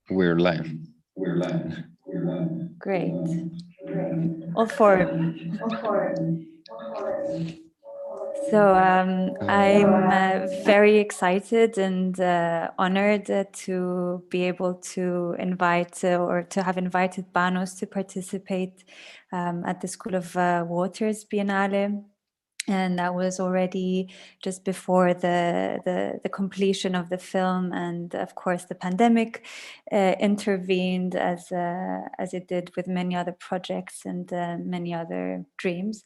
We're live. Great. All four. So I'm very excited and honored to be able to invite or to have invited Panos to participate at the School of Waters Biennale. And that was already just before the completion of the film, and of course the pandemic intervened as it did with many other projects and many other dreams.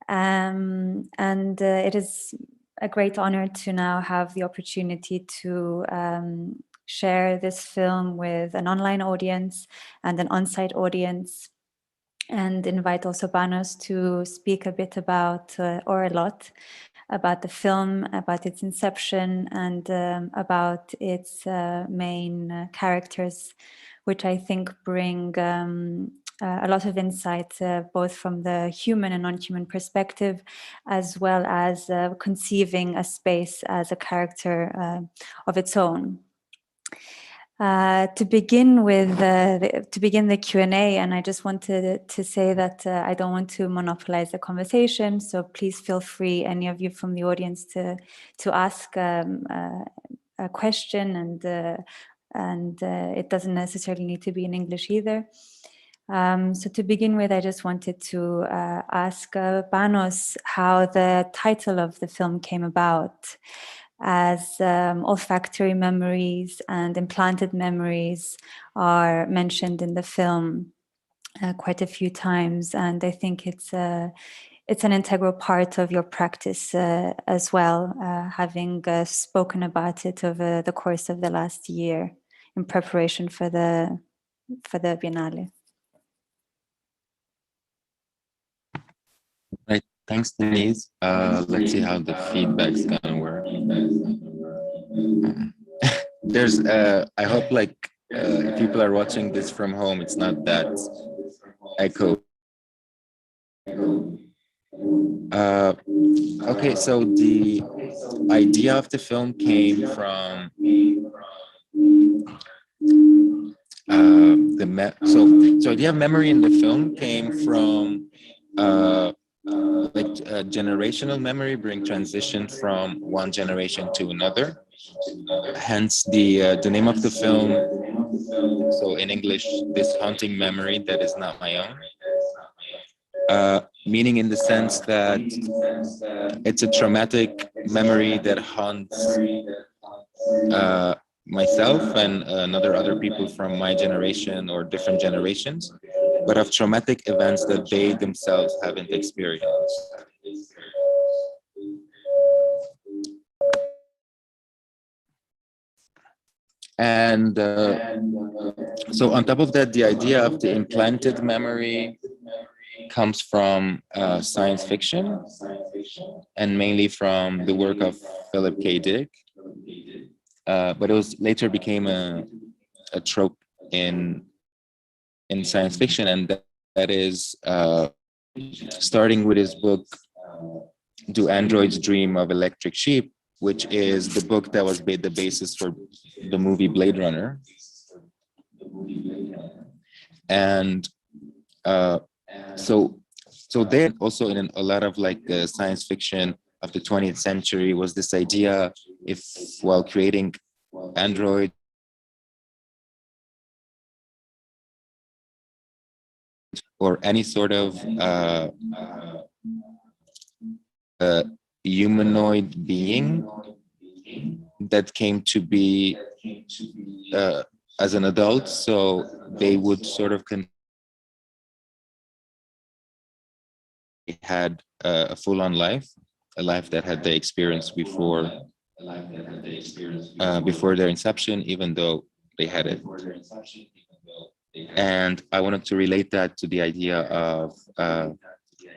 It is a great honor to now have the opportunity to share this film with an online audience and an on-site audience, and invite also Panos to speak a bit about, or a lot, about the film, about its inception, and about its main characters, which I think bring a lot of insight, both from the human and non-human perspective, as well as conceiving a space as a character of its own. To begin the Q&A, and I just wanted to say that I don't want to monopolize the conversation, so please feel free, any of you from the audience, to ask a question, and it doesn't necessarily need to be in English either. So to begin with, I just wanted to ask Panos how the title of the film came about, as olfactory memories and implanted memories are mentioned in the film quite a few times, and I think it's an integral part of your practice as well, having spoken about it over the course of the last year in preparation for the Biennale. Right. Thanks, Denise. Let's see how the feedback's gonna work. There's, I hope, like, if people are watching this from home, it's not that echo. Okay, so the idea of the film came from so idea of memory in the film came from generational memory being transitioned from one generation to another. Hence the name of the film. So in English, this haunting memory that is not my own. Meaning in the sense that it's a traumatic memory that haunts myself and other people from my generation or different generations, but of traumatic events that they themselves haven't experienced. And so on top of that, the idea of the implanted memory comes from science fiction, and mainly from the work of Philip K. Dick. But it was later became a trope in science fiction, and that is starting with his book Do Androids Dream of Electric Sheep, which is the book that was the basis for the movie Blade Runner. And so there also in a lot of like science fiction of the 20th century was this idea, if while creating Android or any sort of humanoid being that came to be as an adult, so they would sort of had a full-on life, a life that had they experienced before their inception, even though they had it. And I wanted to relate that to the idea of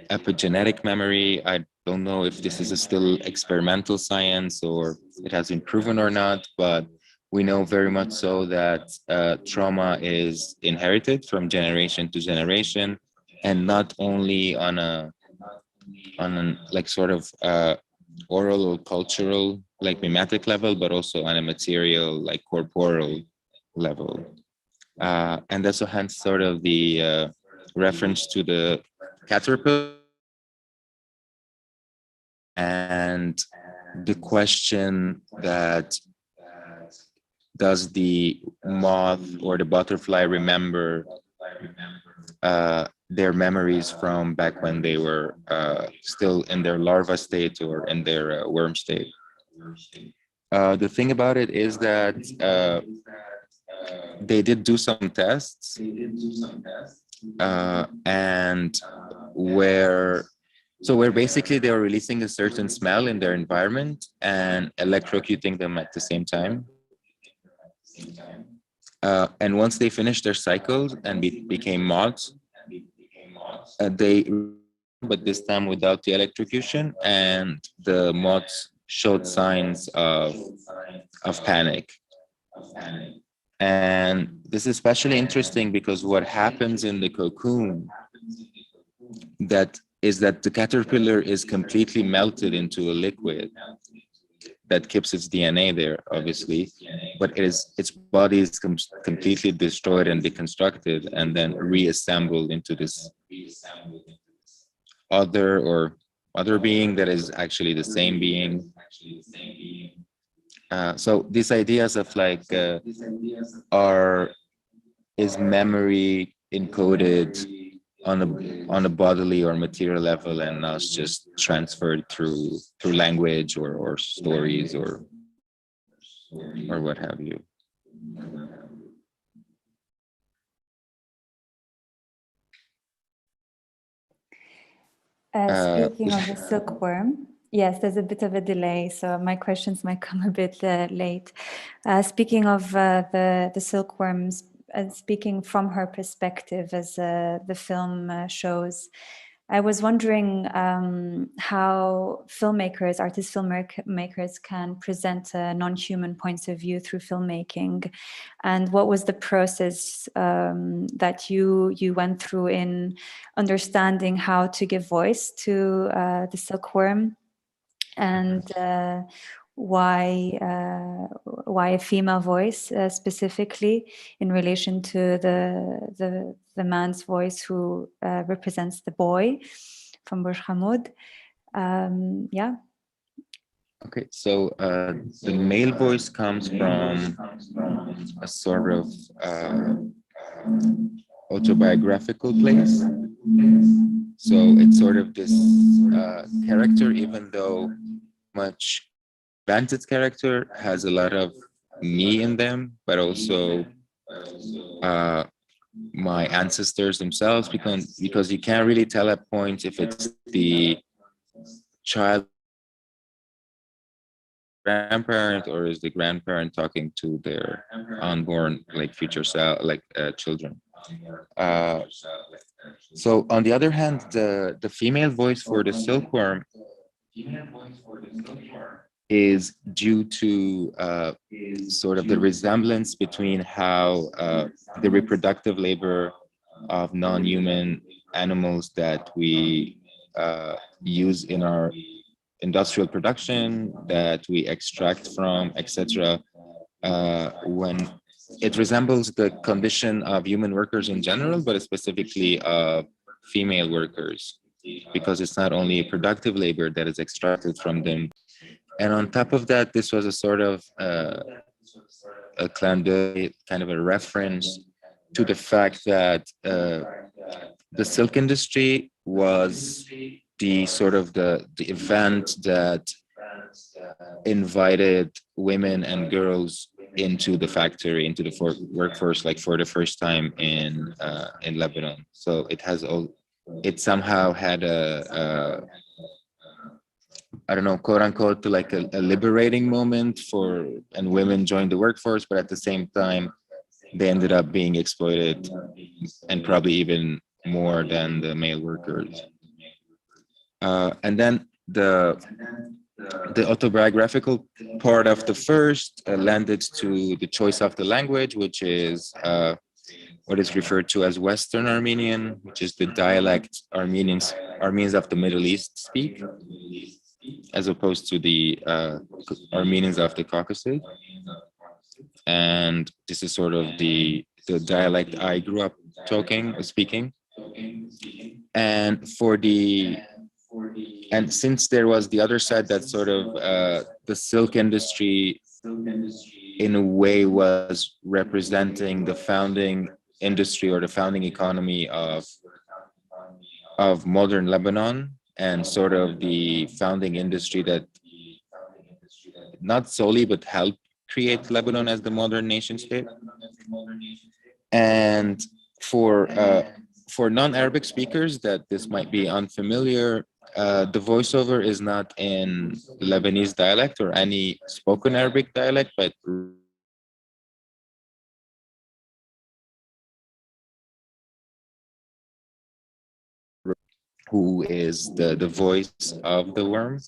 epigenetic memory. I don't know if this is a still experimental science or it has been proven or not, but we know very much so that trauma is inherited from generation to generation, and not only on an like sort of oral or cultural like mimetic level, but also on a material like corporeal level. And that's hence sort of the reference to the caterpillar and the question that does the moth or the butterfly remember their memories from back when they were still in their larva state or in their worm state. The thing about it is that they did do some tests and where basically they were releasing a certain smell in their environment and electrocuting them at the same time. And once they finished their cycles and became moths, but this time without the electrocution, and the moths showed signs of panic. And this is especially interesting because what happens in the cocoon that the caterpillar is completely melted into a liquid that keeps its DNA there, obviously, but its body is completely destroyed and deconstructed and then reassembled into this other being that is actually the same being. So these ideas of like, is memory encoded on a bodily or material level, and now it's just transferred through language or stories or what have you. Speaking of the silkworm, yes, there's a bit of a delay, so my questions might come a bit late. Speaking of the silkworms, speaking from her perspective, as the film shows, I was wondering how artist filmmakers can present non-human points of view through filmmaking, and what was the process that you went through in understanding how to give voice to the silkworm, and why a female voice specifically in relation to the man's voice who represents the boy from Burj Hamoud. Yeah. Okay, so the male voice comes from a sort of autobiographical place. So it's sort of this character, even though much Bandit's character has a lot of me in them, but also my ancestors themselves, because you can't really tell at points if it's the child grandparent or is the grandparent talking to their unborn future children. So on the other hand, the female voice for the silkworm is due to sort of the resemblance between how the reproductive labor of non-human animals that we use in our industrial production, that we extract from, etc., when it resembles the condition of human workers in general, but specifically female workers, because it's not only productive labor that is extracted from them. And on top of that, this was a sort of a clin d'oeil, kind of a reference to the fact that the silk industry was the sort of the event that invited women and girls into the factory, into the workforce, for the first time in Lebanon. So it somehow had a I don't know, quote unquote, like a liberating moment and women joined the workforce, but at the same time, they ended up being exploited, and probably even more than the male workers. And then the autobiographical part of the first landed to the choice of the language, which is what is referred to as Western Armenian, which is the dialect Armenians of the Middle East speak, as opposed to the Armenians of the Caucasus. and this is sort of the dialect I grew up speaking. And since there was the other side that sort of the silk industry in a way was representing the founding industry or the founding economy of modern Lebanon, and sort of the founding industry that not solely but helped create Lebanon as the modern nation state. And for non-Arabic speakers that this might be unfamiliar, the voiceover is not in Lebanese dialect or any spoken Arabic dialect, but who is the voice of the worm.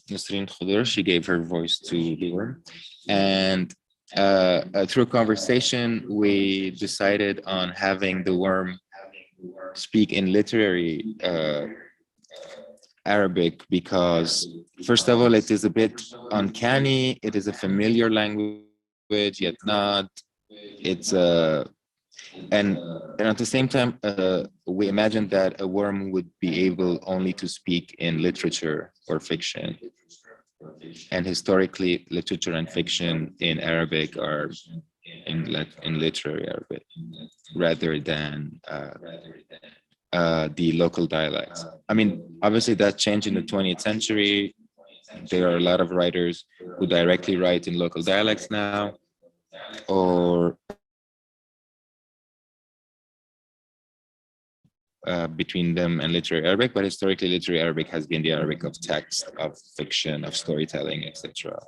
Nasreen Khudur, she gave her voice to the worm. And through a conversation, we decided on having the worm speak in literary Arabic because, first of all, it is a bit uncanny. It is a familiar language, yet not. It's and at the same time, we imagined that a worm would be able only to speak in literature or fiction. And historically, literature and fiction in Arabic are in literary Arabic rather than the local dialects. I mean, obviously that changed in the 20th century. There are a lot of writers who directly write in local dialects now, or between them and literary Arabic, but historically literary Arabic has been the Arabic of text, of fiction, of storytelling, etc.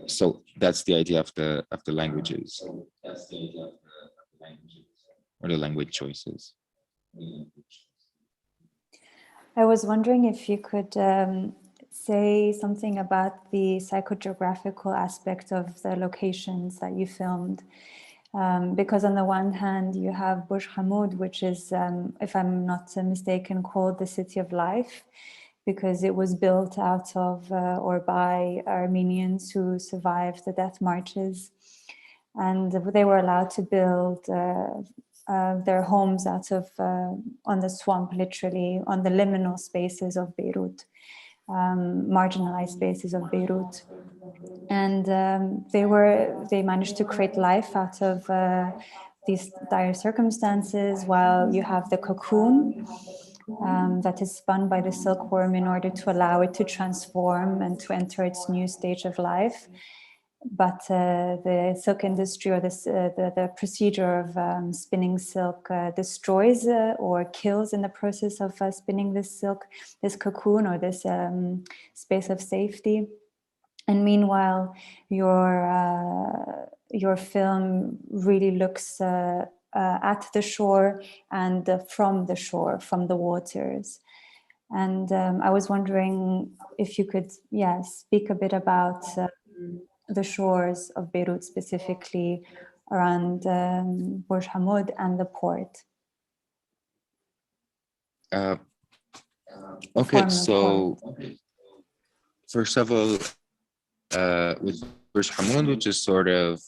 So that's the idea of the languages or the language choices. I was wondering if you could say something about the psychogeographical aspect of the locations that you filmed. Because on the one hand, you have Burj Hamoud, which is, if I'm not mistaken, called the City of Life, because it was built out of or by Armenians who survived the death marches. And they were allowed to build their homes out of, on the swamp, literally, on the liminal spaces of Beirut, marginalized spaces of Beirut. And they managed to create life out of these dire circumstances, while you have the cocoon that is spun by the silkworm in order to allow it to transform and to enter its new stage of life. But the silk industry, or the procedure of spinning silk destroys or kills in the process of spinning this silk, this cocoon, or this space of safety. And meanwhile, your film really looks at the shore and from the shore, from the waters. And I was wondering if you could, speak a bit about the shores of Beirut, specifically around Burj Hamoud and the port. Okay, so first of all, with Burj Hamoud, which is sort of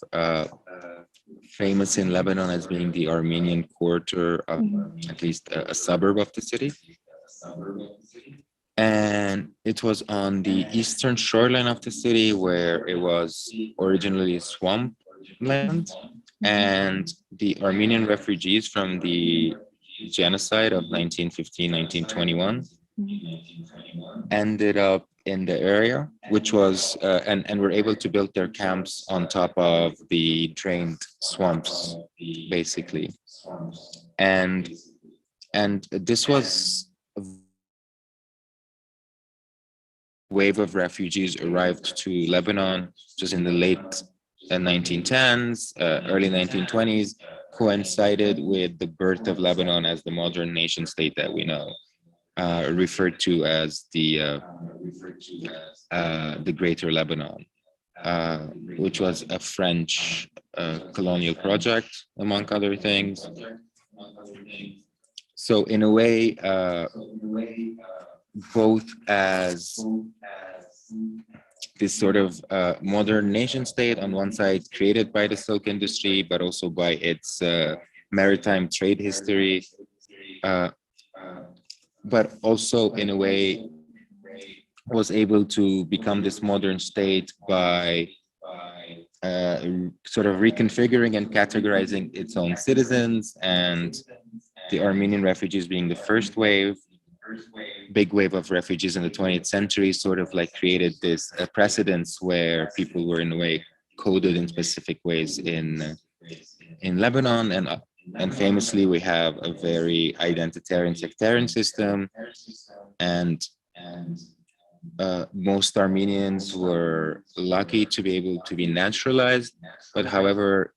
famous in Lebanon as being the Armenian quarter of at least a suburb of the city. And it was on the eastern shoreline of the city, where it was originally swamp land. And the Armenian refugees from the genocide of 1915, 1921 ended up in the area, which was, and were able to build their camps on top of the drained swamps, basically. And this was a wave of refugees arrived to Lebanon just in the late 1910s, early 1920s, coincided with the birth of Lebanon as the modern nation state that we know, referred to as the Greater Lebanon, which was a French colonial project, among other things. So in a way, both as this sort of modern nation state on one side, created by the silk industry, but also by its maritime trade history, uh, but also in a way was able to become this modern state by sort of reconfiguring and categorizing its own citizens, and the Armenian refugees being the first wave, big wave of refugees in the 20th century, sort of like created this precedence where people were in a way coded in specific ways in Lebanon, and famously we have a very identitarian sectarian system, and most Armenians were lucky to be able to be naturalized, but however,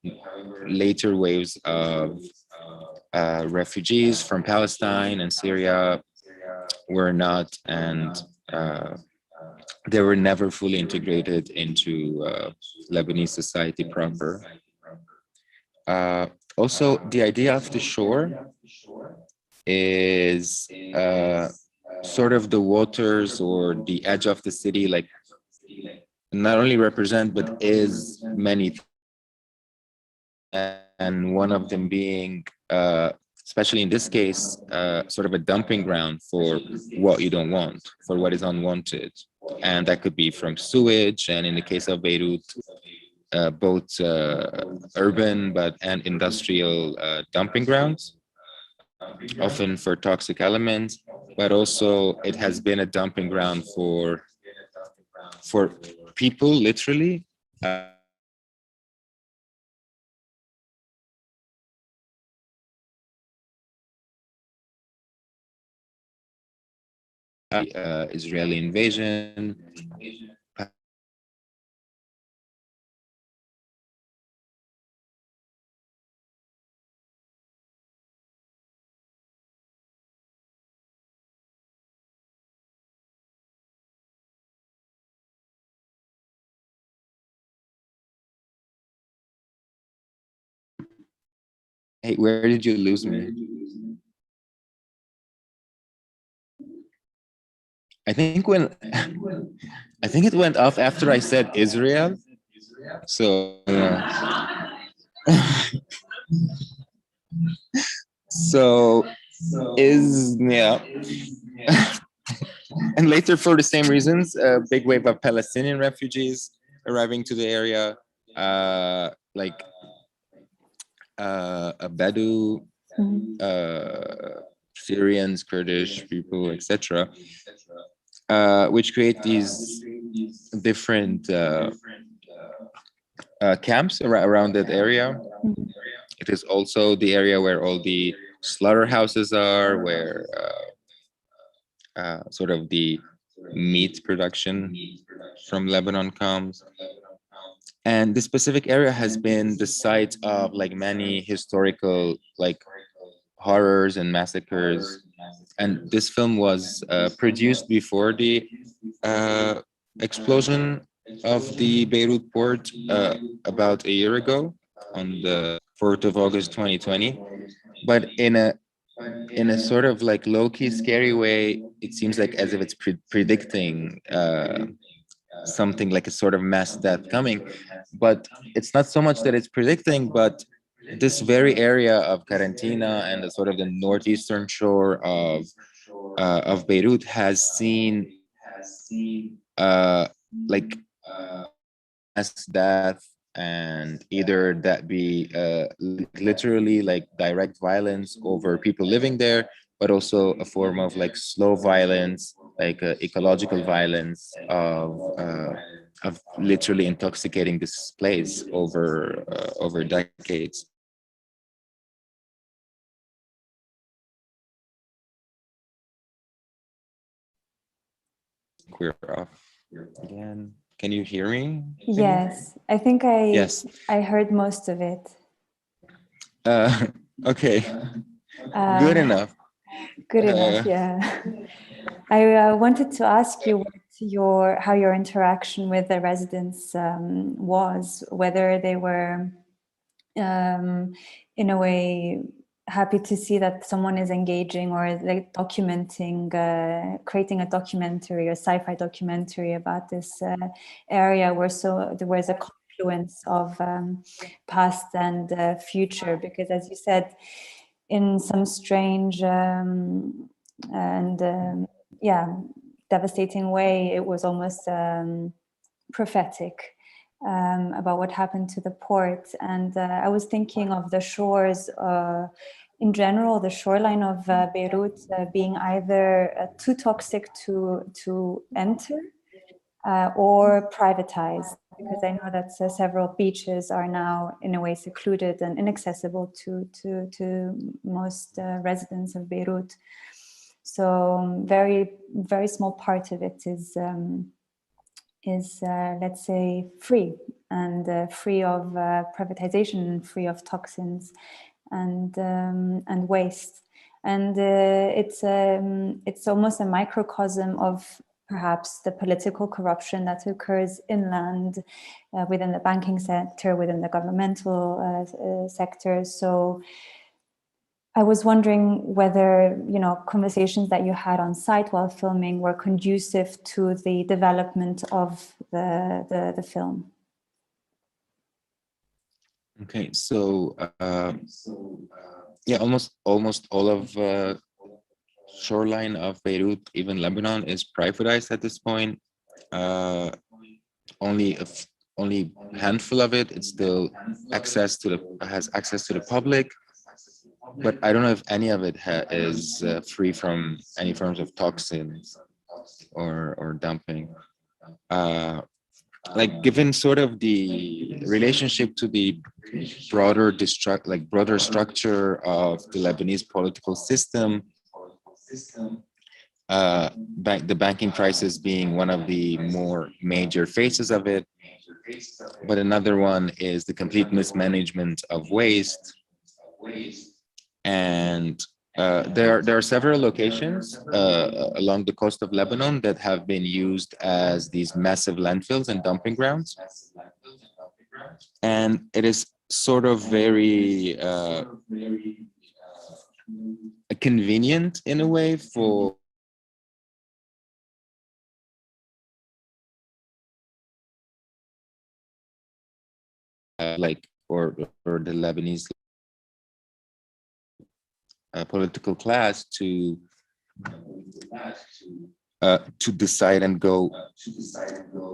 later waves of refugees from Palestine and Syria were not, and they were never fully integrated into Lebanese society proper. Also, the idea of the shore is sort of the waters or the edge of the city, like not only represent but is many, and one of them being especially in this case sort of a dumping ground for what you don't want, for what is unwanted, and that could be from sewage, and in the case of Beirut, both urban and industrial dumping grounds, often for toxic elements, but also it has been a dumping ground for people, literally. Israeli invasion. Hey, where did you lose me? I think it went off after I said Israel. So so is yeah. And later, for the same reasons, a big wave of Palestinian refugees arriving to the area, like a Bedou, Syrians, Kurdish people, etc., which create these different camps around that area. It is also the area where all the slaughterhouses are, where sort of the meat production from Lebanon comes. And this specific area has been the site of like many historical like horrors and massacres. And this film was produced before the explosion of the Beirut port about a year ago on the 4th of August 2020. But in a sort of like low-key scary way, it seems like as if it's predicting something like a sort of mass death coming. But it's not so much that it's predicting, but this very area of Carantina and the sort of the northeastern shore of Beirut has seen like mass death, and either that be literally like direct violence over people living there, but also a form of like slow violence, like ecological violence of literally intoxicating this place over decades. We're off again. Can you hear me? Yes, I think Yes. I heard most of it. Okay. Good enough. Good enough, yeah. I wanted to ask you how your interaction with the residents was, whether they were in a way happy to see that someone is engaging or like documenting, creating a documentary or sci-fi documentary about this area where there was a confluence of past and future, because as you said, in some strange and devastating way, it was almost prophetic about what happened to the port. And I was thinking of the shores in general, the shoreline of Beirut being either too toxic to enter or privatized, because I know that several beaches are now in a way secluded and inaccessible to most residents of Beirut. So very, very small part of it is let's say free, and free of privatization, and free of toxins and waste. And it's almost a microcosm of perhaps the political corruption that occurs inland, within the banking sector, within the governmental sector. So I was wondering whether, conversations that you had on site while filming were conducive to the development of the film. Okay, so yeah, almost all of shoreline of Beirut, even Lebanon, is privatized at this point. Only a handful of it, it's still has access to the public. But I don't know if any of it is free from any forms of toxins or dumping. Like, given sort of the relationship to the broader structure of the Lebanese political system, the banking crisis being one of the more major phases of it, but another one is the complete mismanagement of waste. And there are several locations along the coast of Lebanon that have been used as these massive landfills and dumping grounds. And it is sort of very convenient in a way for or the Lebanese political class to decide and go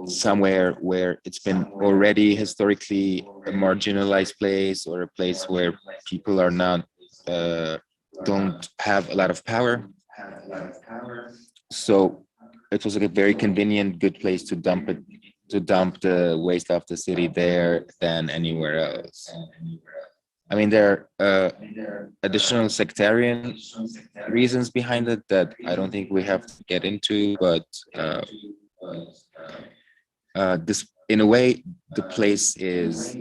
somewhere where it's been already historically a marginalized place, or a place where people are not don't have a lot of power. So it was like a very convenient, good place to dump the waste of the city there than anywhere else. I mean, there are additional sectarian reasons behind it that I don't think we have to get into, but this, in a way, the place is,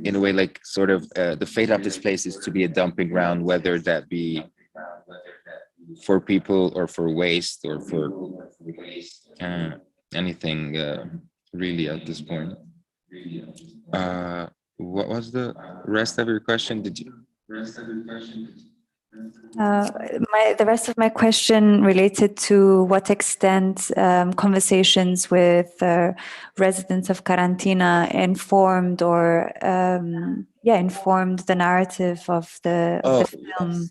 in a way, like sort of the fate of this place is to be a dumping ground, whether that be for people or for waste or for anything really at this point. What was the rest of your question? The rest of my question related to what extent conversations with residents of Karantina informed informed the narrative of the film.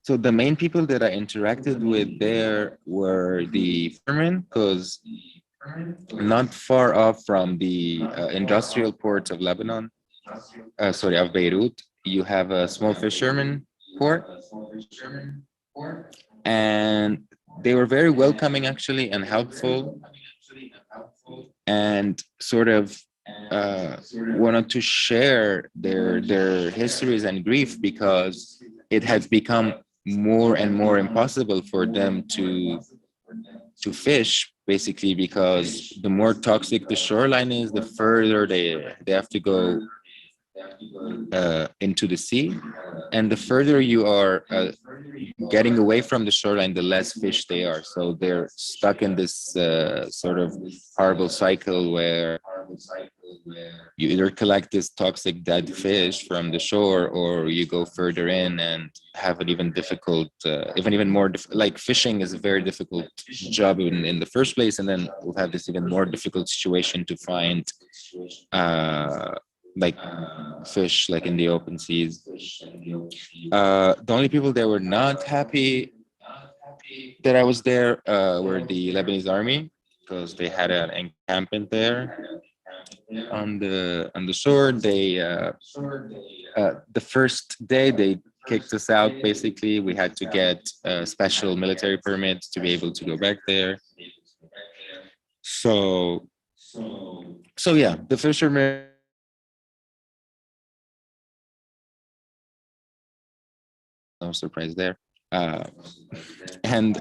So the main people that I interacted with there were the fishermen, because not far off from the industrial ports of Lebanon, of Beirut, you have a small fisherman port, and they were very welcoming actually and helpful, and sort of wanted to share their histories and grief, because it has become more and more impossible for them to fish, basically, because the more toxic the shoreline is, the further they have to go into the sea, and the further you are getting away from the shoreline, the less fish they are. So they're stuck in this sort of horrible cycle where you either collect this toxic dead fish from the shore, or you go further in and have an even difficult, even more like fishing is a very difficult job in the first place, and then we'll have this even more difficult situation to find like fish like in the open seas. The only people that were not happy that I was there were the Lebanese army, because they had an encampment there on the shore. They the first day they kicked us out. Basically, we had to get special military permits to be able to go back there. So yeah, the fishermen. No surprise there. And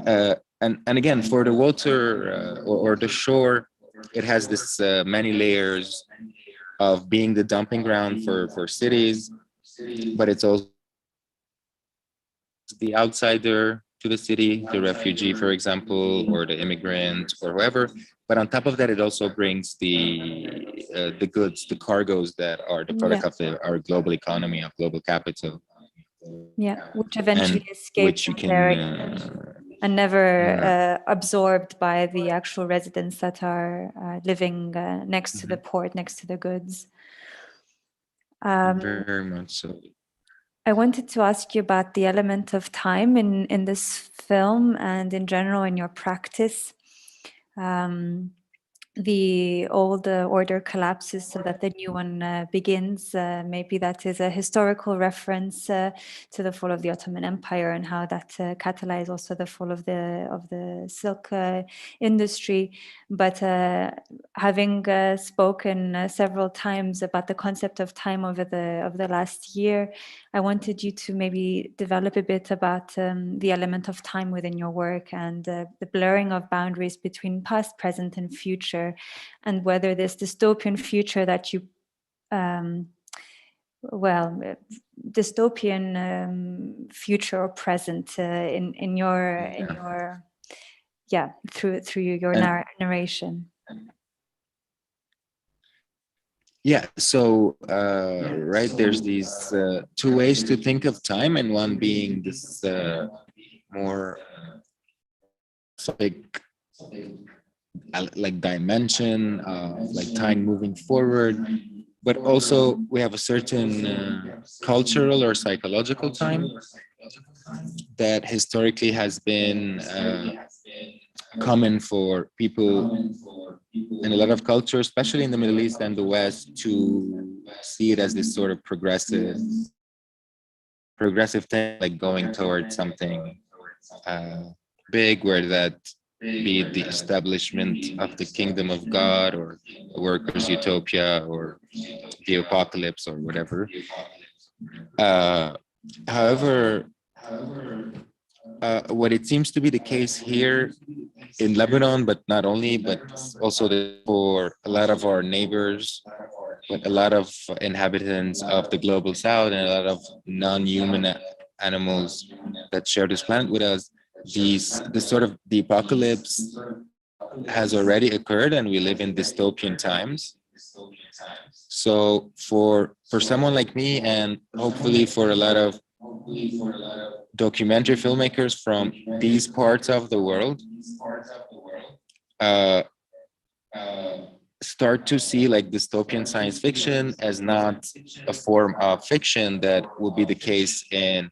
again, for the water or the shore, it has this many layers of being the dumping ground for cities, but it's also the outsider to the city, the refugee, for example, or the immigrant or whoever. But on top of that, it also brings the goods, the cargoes that are the product of our global economy, of global capital. Yeah, which eventually escape which you from can there and never absorbed by the actual residents that are living next to the port, next to the goods. Very much so. I wanted to ask you about the element of time in this film and in general in your practice. The old order collapses so that the new one begins. Maybe that is a historical reference to the fall of the Ottoman Empire and how that catalyzed also the fall of the silk industry. But having spoken several times about the concept of time over the last year, I wanted you to maybe develop a bit about the element of time within your work and the blurring of boundaries between past, present, and future, and whether this dystopian future that you, dystopian future or present in your through your narration. Yeah, so right, there's these two ways to think of time, and one being this more like dimension of like time moving forward, but also we have a certain cultural or psychological time that historically has been common for people in a lot of cultures, especially in the Middle East and the West, to see it as this sort of progressive thing, like going towards something big, where that be it the establishment of the kingdom of God, or the workers' utopia, or the apocalypse, or whatever. However, what it seems to be the case here in Lebanon, but not only, but also for a lot of our neighbors, but a lot of inhabitants of the global south, and a lot of non-human animals that share this planet with us, this sort of the apocalypse has already occurred, and we live in dystopian times. So for someone like me, and hopefully for a lot of documentary filmmakers from these parts of the world, start to see like dystopian science fiction as not a form of fiction that will be the case in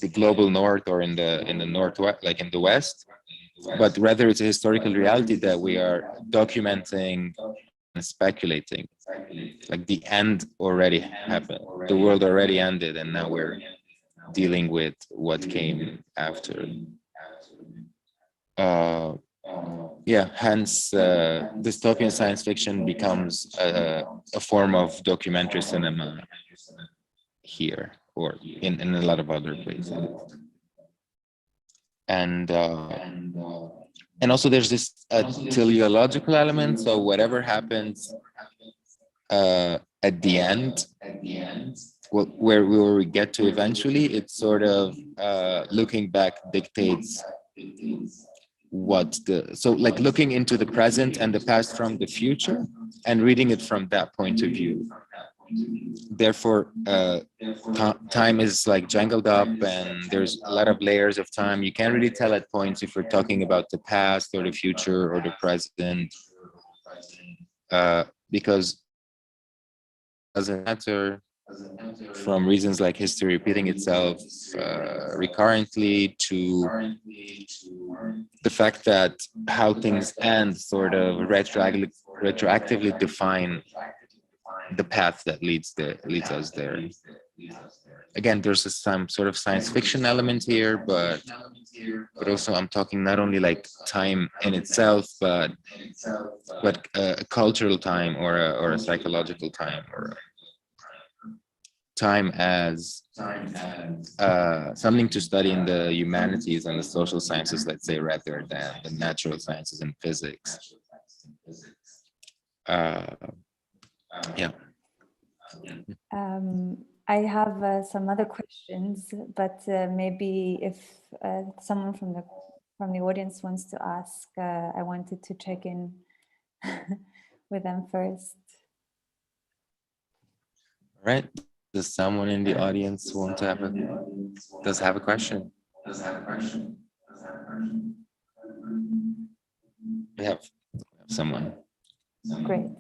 the global north or in the northwest, like in the west, but rather it's a historical reality that we are documenting and speculating. Like the end already happened, the world already ended, and now we're dealing with what came after. Hence dystopian science fiction becomes a form of documentary cinema here, or in a lot of other places. And also there's this teleological element. So whatever happens at the end, where we get to eventually, it's sort of looking back dictates what the, so like looking into the present and the past from the future and reading it from that point of view. Therefore, time is like jangled up and there's a lot of layers of time. You can't really tell at points if we're talking about the past or the future or the present, because it doesn't matter, from reasons like history repeating itself recurrently, to the fact that how things end sort of retroactively define the path that leads us there. Again, there's some sort of science fiction element here, but also I'm talking not only like time in itself, but a cultural time or a psychological time, or time as something to study in the humanities and the social sciences, let's say, rather than the natural sciences and physics. Yeah. I have some other questions, but maybe if someone from the audience wants to ask, I wanted to check in with them first. All right. Does someone in the audience want to have a question? We have someone. Great.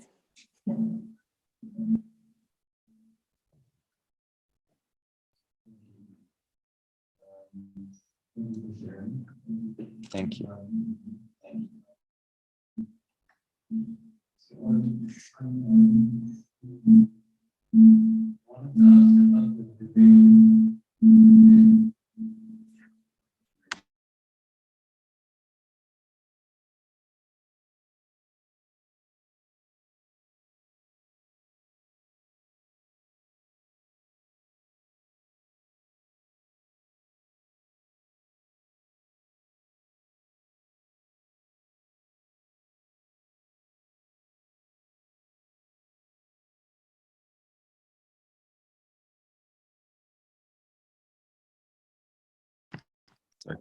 Thank you.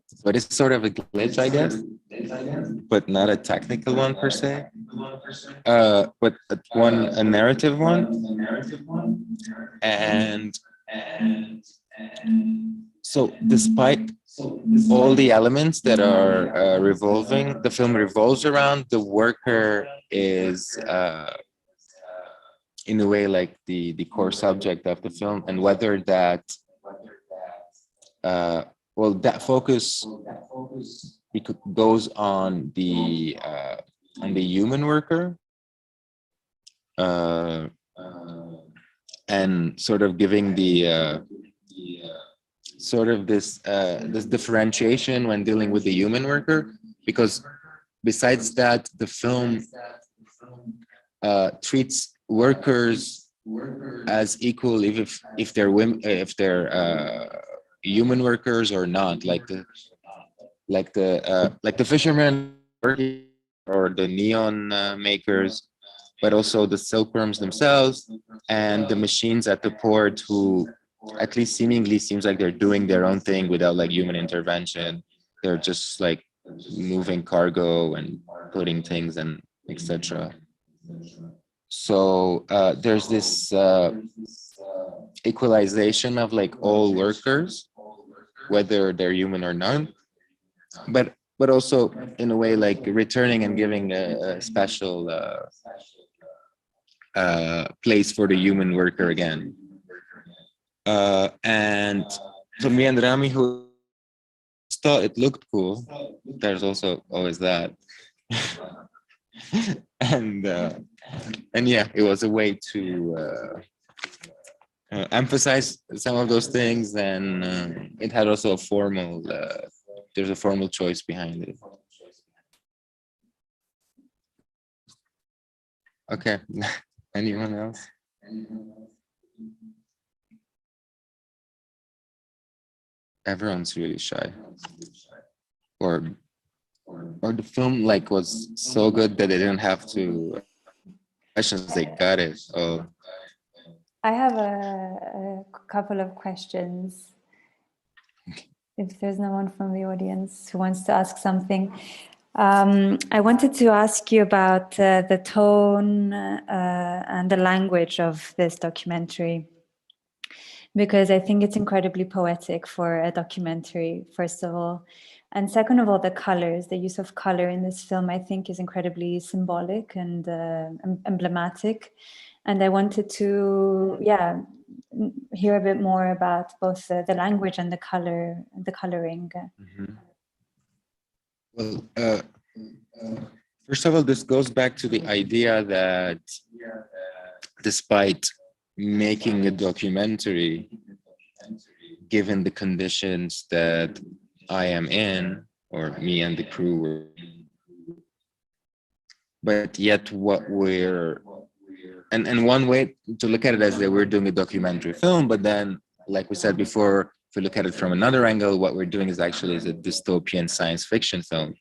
So it is sort of a glitch, I guess, but not a technical one per se, but a narrative one. And so despite all the elements that are revolving, the film revolves around, the worker is in a way like the core subject of the film, and whether that that focus goes on the human worker, and sort of giving the sort of this differentiation when dealing with the human worker, because besides that, the film treats workers as equal if they're women, if they're human workers or not, like the fishermen or the neon makers, but also the silkworms themselves and the machines at the port, who at least seemingly seems like they're doing their own thing without like human intervention. They're just like moving cargo and putting things and etc. So there's this equalization of like all workers, whether they're human or not, but also in a way like returning and giving a special place for the human worker again. And so me and Rami, who thought it looked cool, there's also always that. and yeah, it was a way to emphasize some of those things, and it had also a formal there's a formal choice behind it. Okay. Anyone else? Everyone's really shy, or the film like was so good that they didn't have to questions. They got it. Oh, I have a couple of questions. If there's no one from the audience who wants to ask something. I wanted to ask you about the tone and the language of this documentary, because I think it's incredibly poetic for a documentary, first of all. And second of all, the colors, the use of color in this film, I think is incredibly symbolic and emblematic. And I wanted to, hear a bit more about both the language and the coloring. mhm. Well, first of all, this goes back to the idea that despite making a documentary, given the conditions that I am in, or me and the crew were, but yet what we're, and one way to look at it is that we're doing a documentary film, but then, like we said before, if we look at it from another angle, what we're doing is actually is a dystopian science fiction film.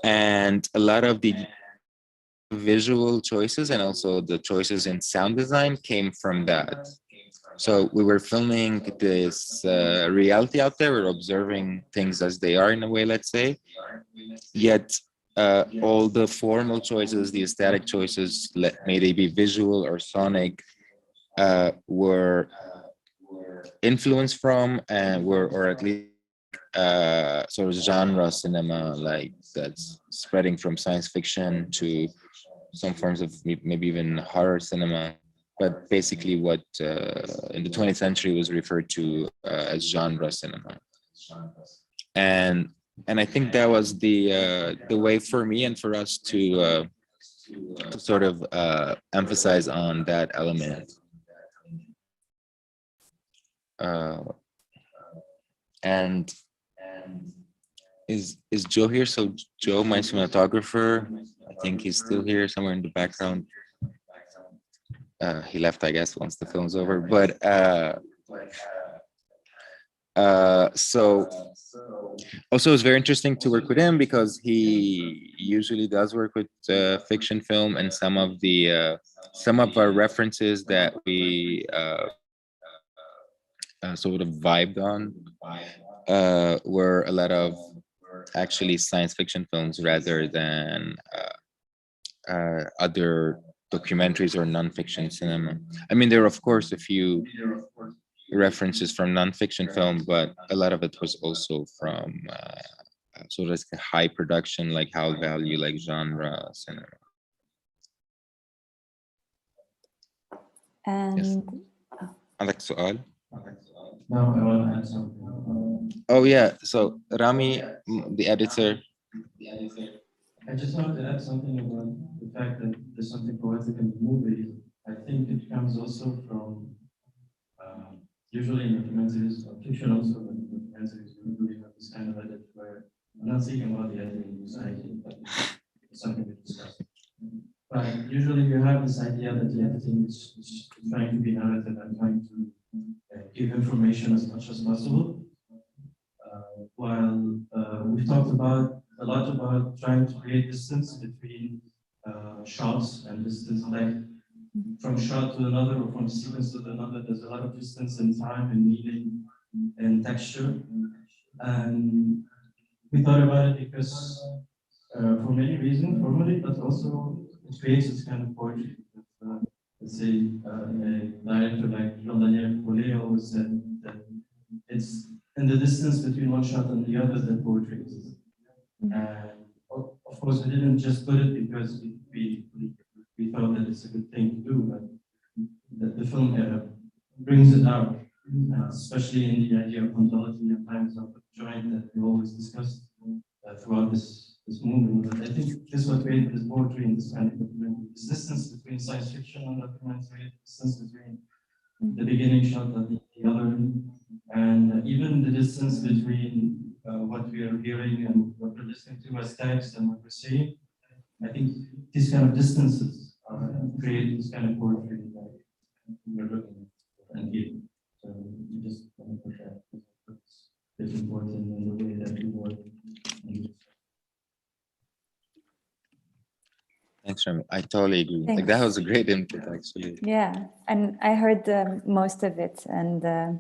And a lot of the visual choices and also the choices in sound design came from that. So we were filming this reality out there. We're observing things as they are in a way, let's say. Yet all the formal choices, the aesthetic choices, may they be visual or sonic, were influenced from and were, or at least sort of genre cinema, like that's spreading from science fiction to some forms of maybe even horror cinema, but basically what in the 20th century was referred to as genre cinema. And I think that was the way for me and for us to sort of emphasize on that element. And is Joe here? So Joe, my cinematographer, I think he's still here somewhere in the background. He left, I guess, once the film's over. But so also it's very interesting to work with him because he usually does work with fiction film, and some of our references that we sort of vibed on were a lot of actually science fiction films rather than other documentaries or nonfiction cinema. I mean, there are of course a few references from nonfiction film, but a lot of it was also from sort of like high production, like high value, like genre cinema. And Yes. عندك سؤال؟ No, I want to add something. Oh yeah, so Rami, the editor. I just wanted to add something about the fact that there's something poetic in the movie. I think it comes also from usually in documentaries or fiction also, but in documentaries we usually have this kind of edit where I'm not speaking about the editing society, but it's something we discussed. But usually you have this idea that the editing is trying to be narrative and trying to give information as much as possible. While we've talked about a lot about trying to create distance between shots and distance, like from shot to another or from sequence to another, there's a lot of distance in time and meaning and texture. And we thought about it because for many reasons, formally, but also it creates this kind of poetry. Let's say a director like Jean-Daniel Paulet always said that it's in the distance between one shot and the other that poetry exists. And of course, we didn't just put it because we thought that it's a good thing to do, but the film brings it out, especially in the idea of ontology and times of joint that we always discussed throughout this movement. But I think this is what created this poetry in this kind of documentary. This distance between science fiction and documentary, distance between the beginning shot and the other, and even the distance between what we are hearing and what we're listening to as text and what we're seeing. I think these kind of distances create this kind of poetry that we're looking at and hearing. So you just want to put that. It's important in the way that we work. Thanks, Rami. I totally agree. Like Thanks. that was a great input, actually. Yeah, and I heard most of it, and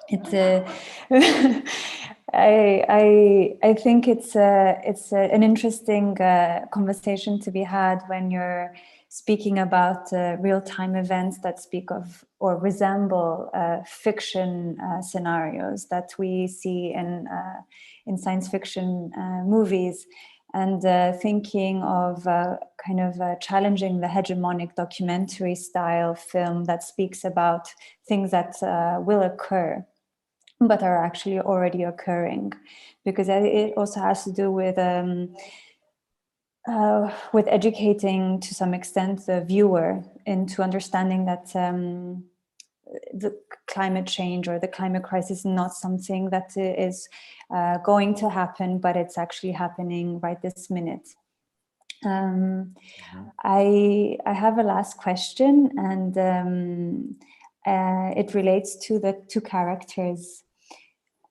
it's I think it's an interesting conversation to be had when you're speaking about real-time events that speak of or resemble fiction scenarios that we see in science fiction movies. And thinking of kind of challenging the hegemonic documentary style film that speaks about things that will occur, but are actually already occurring, because it also has to do with educating to some extent the viewer into understanding that the climate change or the climate crisis is not something that is going to happen, but it's actually happening right this minute. I have a last question, and it relates to the two characters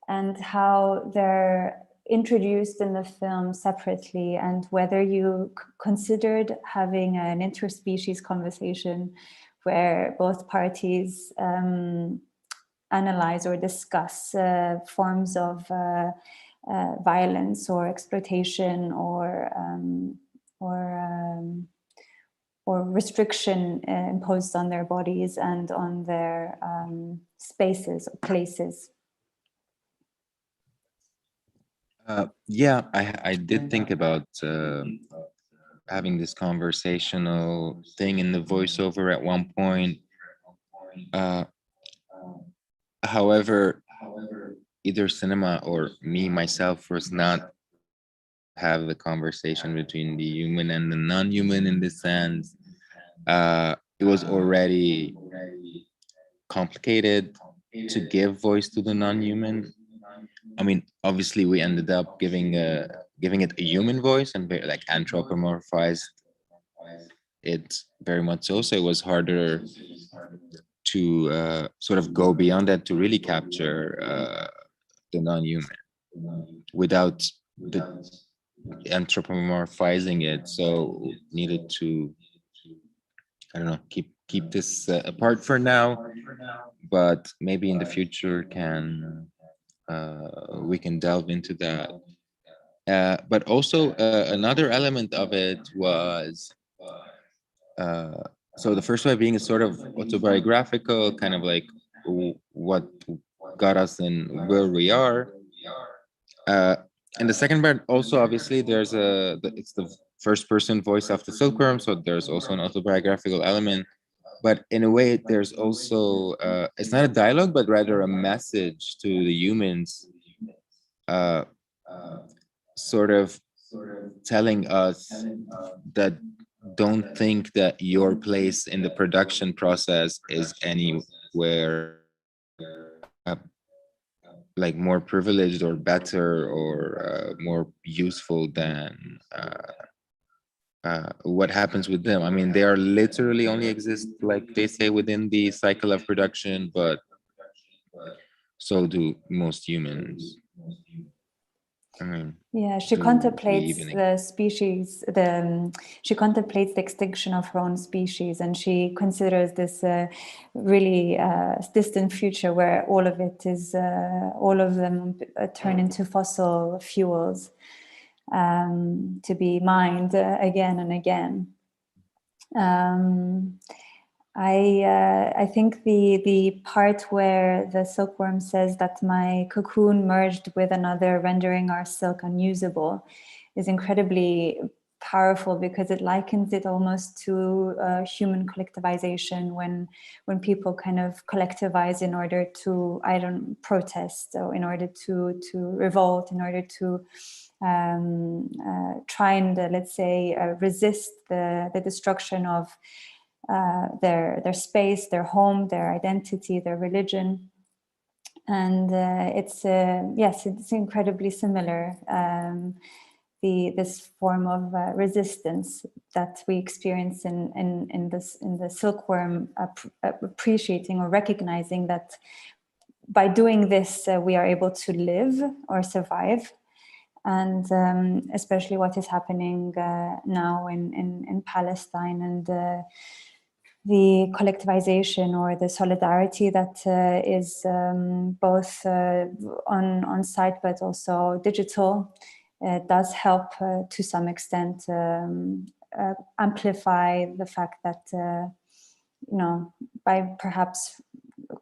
and how they're introduced in the film separately, and whether you considered having an interspecies conversation where both parties analyze or discuss forms of violence or exploitation or restriction imposed on their bodies and on their spaces or places. Yeah, I did think about having this conversational thing in the voiceover at one point. However, either cinema or me myself was not have the conversation between the human and the non-human in this sense. It was already complicated to give voice to the non-human. I mean, obviously, we ended up giving it a human voice and like anthropomorphized it very much so. So it was harder to sort of go beyond that to really capture the non-human without the anthropomorphizing it. So needed to, I don't know, keep this apart for now, but maybe in the future we can delve into that. But also another element of it was so the first one being a sort of autobiographical, kind of like what got us in where we are. And the second part also, obviously, it's the first person voice of the silkworm, so there's also an autobiographical element. But in a way, there's also it's not a dialogue, but rather a message to the humans, sort of telling us that don't think that your place in the production process is anywhere like more privileged or better or more useful than what happens with them. I mean, they are literally only exist, like they say, within the cycle of production, but so do most humans. I mean, yeah, she do we contemplates even the species. She contemplates the extinction of her own species, and she considers this really distant future where all of them turn into fossil fuels to be mined again and again. I think the part where the silkworm says that my cocoon merged with another, rendering our silk unusable, is incredibly powerful, because it likens it almost to human collectivization, when people kind of collectivize in order to protest, or in order to revolt, in order to try and let's say resist the destruction of their space, their home, their identity, their religion. And it's incredibly similar, this form of resistance that we experience in the silkworm, appreciating or recognizing that by doing this we are able to live or survive. and especially what is happening now in Palestine, and the collectivization or the solidarity that is both on site but also digital does help to some extent amplify the fact that by perhaps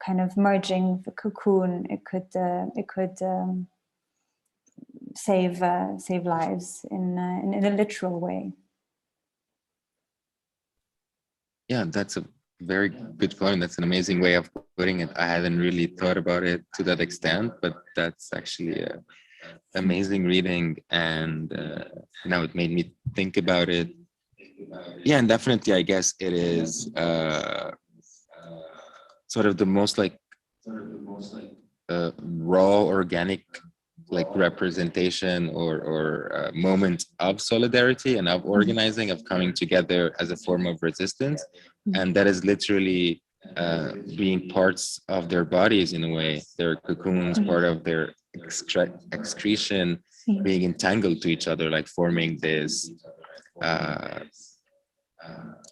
kind of merging the cocoon, it could save lives in a literal way. Yeah, that's a very good point. That's an amazing way of putting it. I hadn't really thought about it to that extent, but that's actually a amazing reading, and now it made me think about it. Yeah, and definitely, I guess it is sort of the most raw, organic representation or moment of solidarity and of organizing, of coming together as a form of resistance, and that is literally being parts of their bodies in a way, their cocoons, part of their excretion, being entangled to each other, like forming this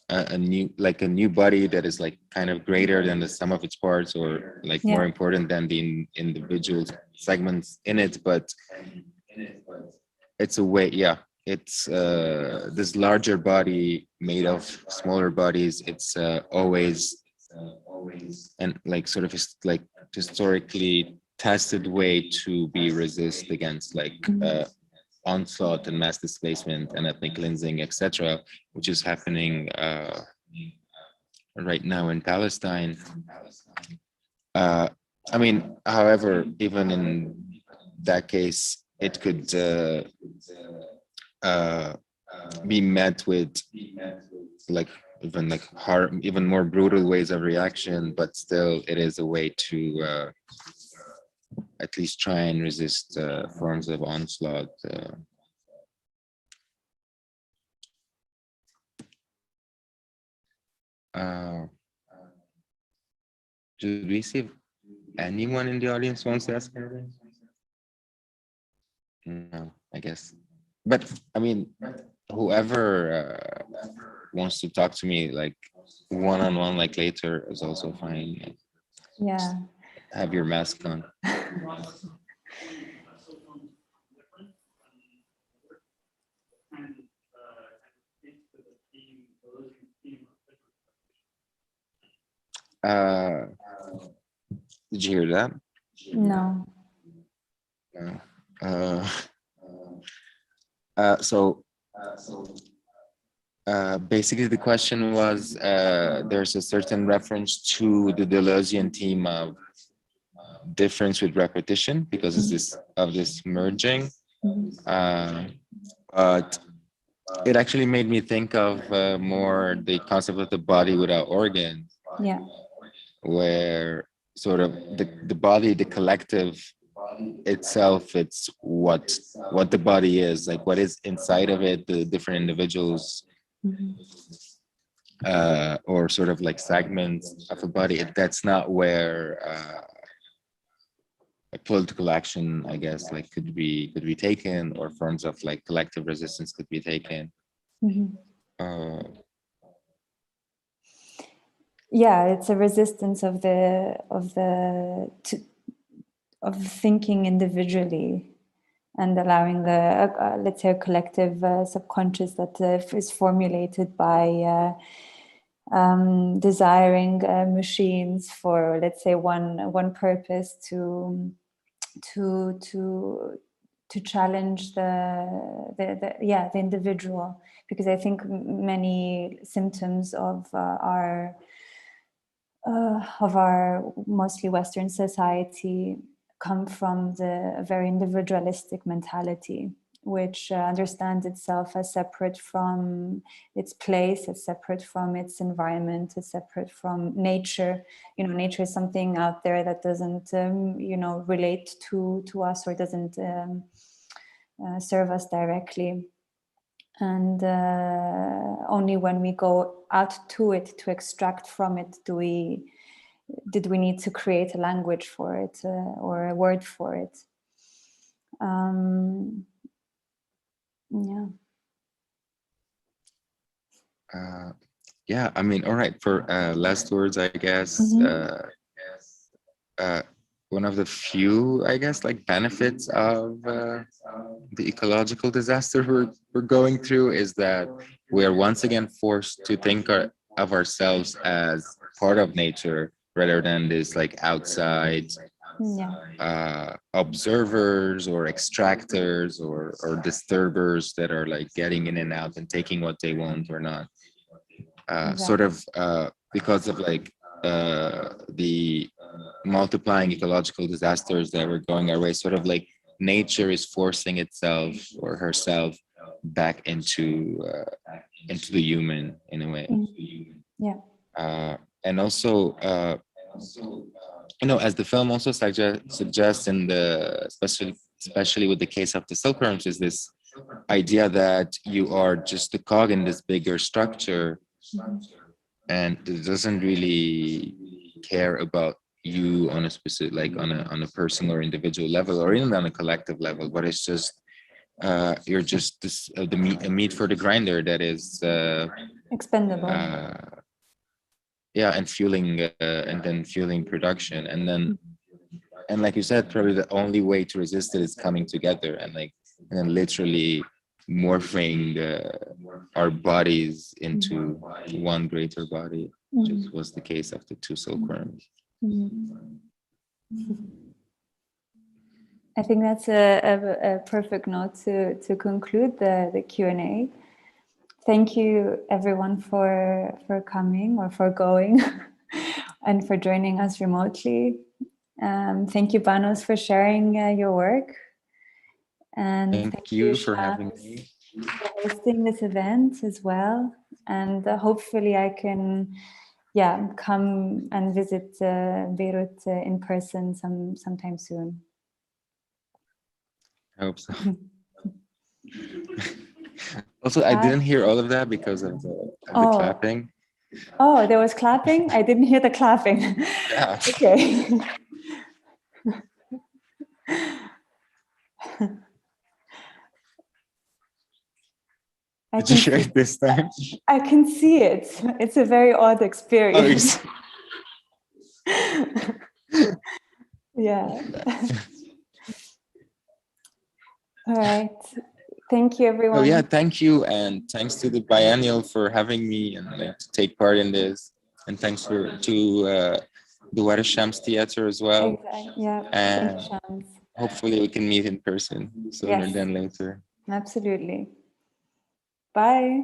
a new body that is like kind of greater than the sum of its parts, or like more important than the individual segments in it, but it's a way, it's this larger body made of smaller bodies. It's always and like sort of like historically tested way to be resist against onslaught and mass displacement and ethnic cleansing, etc., which is happening right now in Palestine. I mean, however, even in that case, it could be met with even more brutal ways of reaction, but still it is a way to at least try and resist forms of onslaught. Should we see if anyone in the audience wants to ask anything? No, I guess. But I mean, whoever wants to talk to me like one-on-one like later is also fine. Yeah. Have your mask on. Did you hear that? No. So basically the question was, there's a certain reference to the Deleuzian theme of difference with repetition because it's this merging, but it actually made me think of more the concept of the body without organs, where sort of the body, the collective itself, it's what the body is, like what is inside of it, the different individuals or sort of like segments of a body. That's not where a political action, I guess, like could be taken, or forms of like collective resistance could be taken. Yeah, it's a resistance of thinking individually and allowing the let's say a collective subconscious that is formulated by desiring machines for, let's say, one purpose to challenge the individual, because I think many symptoms of our mostly Western society come from a very individualistic mentality, which understands itself as separate from its place, as separate from its environment, as separate from nature. Nature is something out there that doesn't, relate to us, or doesn't serve us directly. And only when we go out to it to extract from it did we need to create a language for it or a word for it. Yeah. Yeah, I mean, all right, for last words, I guess, one of the few, I guess, like benefits of the ecological disaster we're going through is that we are once again forced to think of ourselves as part of nature rather than this like outside observers or extractors or disturbers that are like getting in and out and taking what they want or not. Sort of because of like the multiplying ecological disasters that were going our way, sort of like nature is forcing itself or herself back into the human in a way. And also as the film also suggests in the especially with the case of the silkworms, is this idea that you are just a cog in this bigger structure, and it doesn't really care about you on a specific, like on a personal or individual level, or even on a collective level, but it's just you're just this the meat for the grinder that is expendable. And fueling and then fueling production, and like you said, probably the only way to resist it is coming together and then literally morphing our bodies into one greater body, which was the case of the two silkworms. I think that's a perfect note to conclude the Q&A. Thank you everyone for coming or for going and for joining us remotely. Thank you, Panos, for sharing your work. And thank you for having me. For hosting this event as well. And hopefully I can come and visit Beirut in person sometime soon. I hope so. Also, I didn't hear all of that because of the clapping. Oh, there was clapping? I didn't hear the clapping. Yeah. Okay. Did you hear it this time? I can see it. It's a very odd experience. Yeah. All right. Thank you, everyone. Oh yeah, thank you, and thanks to the Biennial for having me and to take part in this, and thanks to the Wada Shams Theater as well. Exactly. Yeah. And hopefully we can meet in person sooner than later. Absolutely. Bye.